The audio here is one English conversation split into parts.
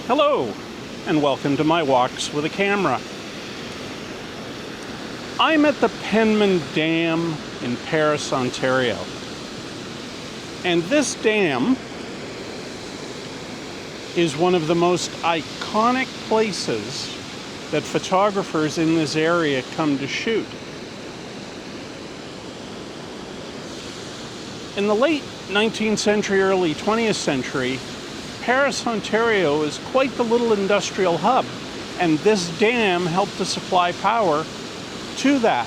Hello, and welcome to my walks with a camera. I'm at the Penman Dam in Paris, Ontario. And this dam is one of the most iconic places that photographers in this area come to shoot. In the late 19th century, early 20th century, Paris, Ontario is quite the little industrial hub, and this dam helped to supply power to that.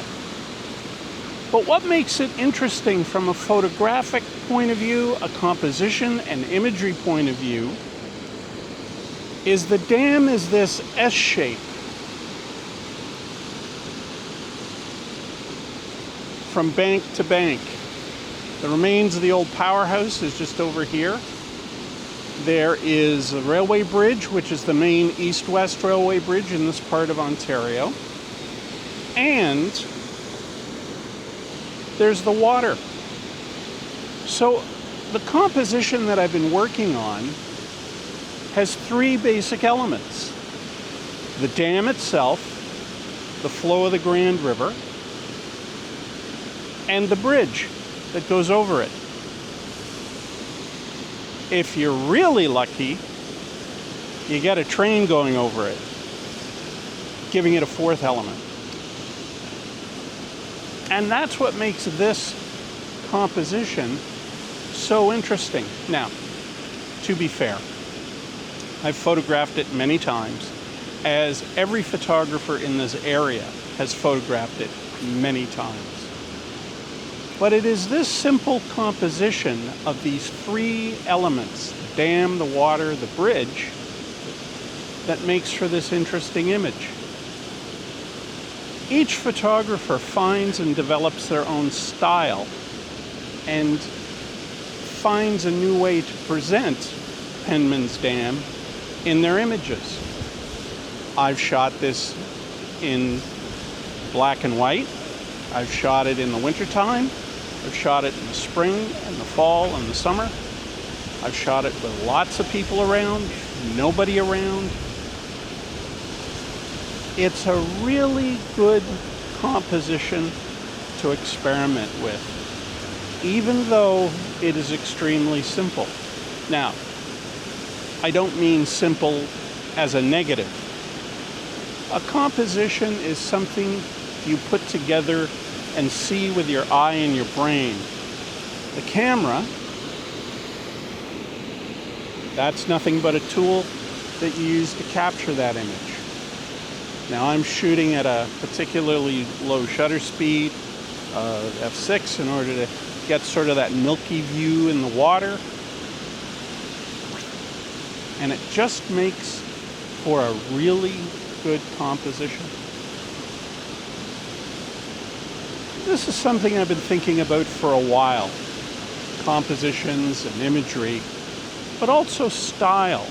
But what makes it interesting from a photographic point of view, a composition and imagery point of view, is the dam is this S shape. From bank to bank. The remains of the old powerhouse is just over here. There is a railway bridge, which is the main east-west railway bridge in this part of Ontario. And there's the water. So the composition that I've been working on has three basic elements. The dam itself, the flow of the Grand River, and the bridge that goes over it. If you're really lucky, you get a train going over it, giving it a fourth element. And that's what makes this composition so interesting. Now, to be fair, I've photographed it many times, as every photographer in this area has photographed it many times. But it is this simple composition of these three elements, the dam, the water, the bridge, that makes for this interesting image. Each photographer finds and develops their own style and finds a new way to present Penman's Dam in their images. I've shot this in black and white. I've shot it in the wintertime. I've shot it in the spring and the fall and the summer. I've shot it with lots of people around, nobody around. It's a really good composition to experiment with, even though it is extremely simple. Now, I don't mean simple as a negative. A composition is something you put together and see with your eye and your brain. The camera, that's nothing but a tool that you use to capture that image. Now I'm shooting at a particularly low shutter speed, f6, in order to get sort of that milky view in the water. And it just makes for a really good composition. This is something I've been thinking about for a while. Compositions and imagery, but also style.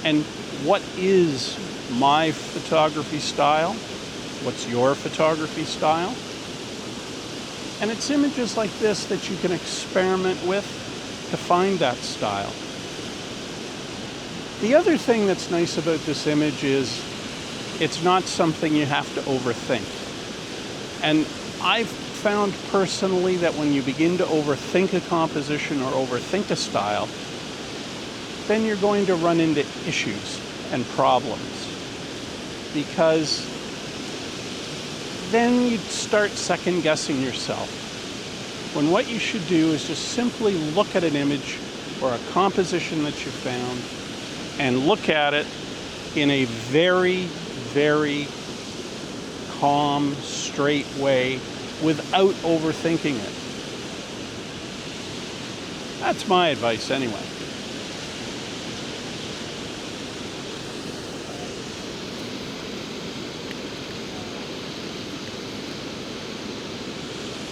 And what is my photography style? What's your photography style? And it's images like this that you can experiment with to find that style. The other thing that's nice about this image is it's not something you have to overthink. And I've found personally that when you begin to overthink a composition or overthink a style, then you're going to run into issues and problems, because then you start second guessing yourself. When what you should do is just simply look at an image or a composition that you found and look at it in a very, very calm, straight way without overthinking it. That's my advice anyway.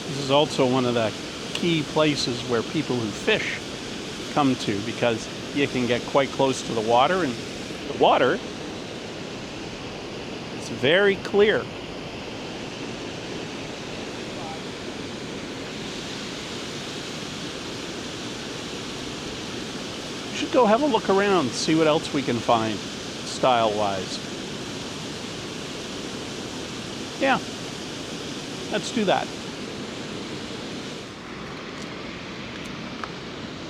This is also one of the key places where people who fish come to, because you can get quite close to the water, and the water is very clear. go have a look around, see what else we can find style-wise. Yeah, let's do that.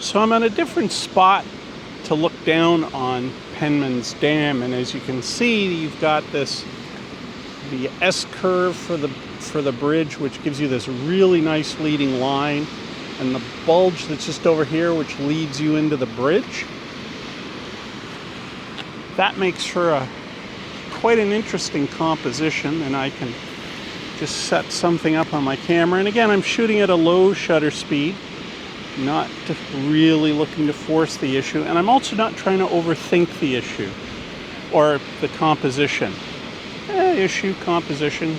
So I'm on a different spot to look down on Penman's Dam, and as you can see, you've got the S-curve for the bridge, which gives you this really nice leading line, and the bulge that's just over here, which leads you into the bridge. That makes for quite an interesting composition, and I can just set something up on my camera. And again, I'm shooting at a low shutter speed, not really looking to force the issue, and I'm also not trying to overthink the issue or the composition. Issue, composition.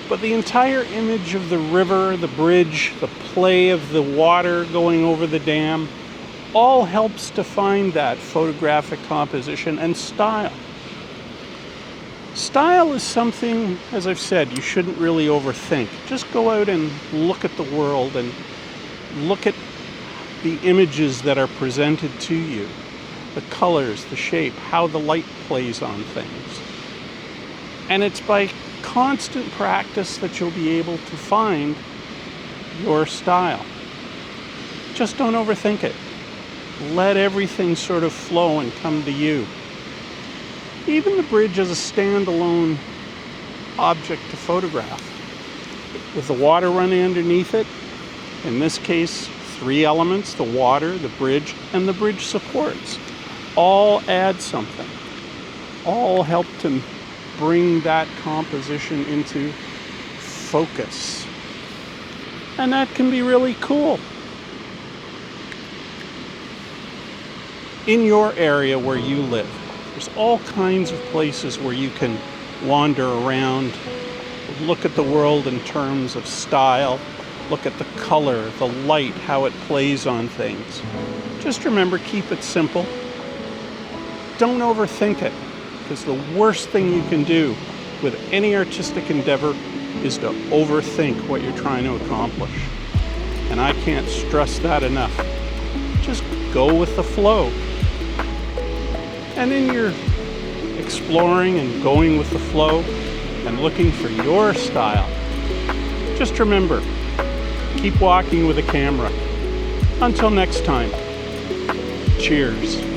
But the entire image of the river, the bridge, the play of the water going over the dam, all helps define that photographic composition and style. Style is something, as I've said, you shouldn't really overthink. Just go out and look at the world and look at the images that are presented to you. The colors, the shape, how the light plays on things. And it's by constant practice that you'll be able to find your style. Just don't overthink it. Let everything sort of flow and come to you. Even the bridge as a standalone object to photograph. With the water running underneath it, in this case, 3 elements, the water, the bridge, and the bridge supports. All add something. All help to bring that composition into focus. And that can be really cool. In your area where you live, there's all kinds of places where you can wander around, look at the world in terms of style, look at the color, the light, how it plays on things. Just remember, keep it simple. Don't overthink it, because the worst thing you can do with any artistic endeavor is to overthink what you're trying to accomplish. And I can't stress that enough. Just go with the flow. And in your exploring and going with the flow and looking for your style, just remember, keep walking with a camera. Until next time, cheers.